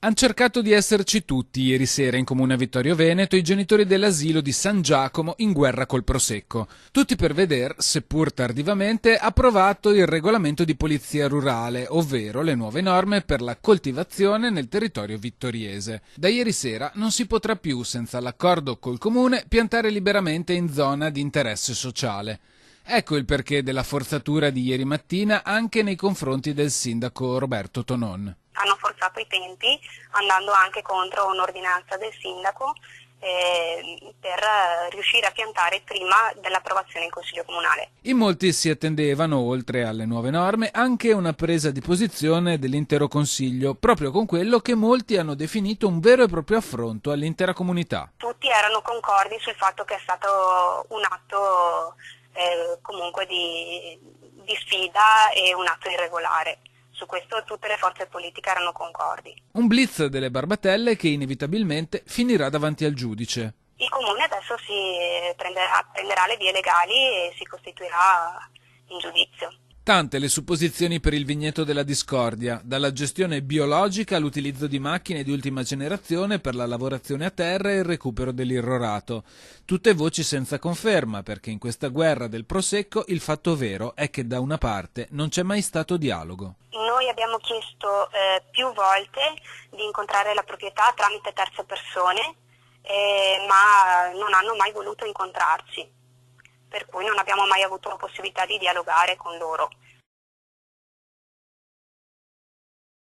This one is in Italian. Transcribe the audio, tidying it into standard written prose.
Han cercato di esserci tutti ieri sera in Comune Vittorio Veneto i genitori dell'asilo di San Giacomo in guerra col Prosecco. Tutti per veder, seppur tardivamente, approvato il regolamento di polizia rurale, ovvero le nuove norme per la coltivazione nel territorio vittoriese. Da ieri sera non si potrà più, senza l'accordo col Comune, piantare liberamente in zona di interesse sociale. Ecco il perché della forzatura di ieri mattina anche nei confronti del sindaco Roberto Tonon. Hanno forzato i tempi andando anche contro un'ordinanza del sindaco per riuscire a piantare prima dell'approvazione in Consiglio Comunale. In molti si attendevano, oltre alle nuove norme, anche una presa di posizione dell'intero Consiglio, proprio con quello che molti hanno definito un vero e proprio affronto all'intera comunità. Tutti erano concordi sul fatto che è stato un atto comunque di sfida e un atto irregolare. Su questo tutte le forze politiche erano concordi. Un blitz delle barbatelle che inevitabilmente finirà davanti al giudice. Il Comune adesso prenderà le vie legali e si costituirà in giudizio. Tante le supposizioni per il vigneto della discordia, dalla gestione biologica all'utilizzo di macchine di ultima generazione per la lavorazione a terra e il recupero dell'irrorato. Tutte voci senza conferma, perché in questa guerra del Prosecco il fatto vero è che da una parte non c'è mai stato dialogo. Noi abbiamo chiesto più volte di incontrare la proprietà tramite terze persone, ma non hanno mai voluto incontrarci, per cui non abbiamo mai avuto la possibilità di dialogare con loro.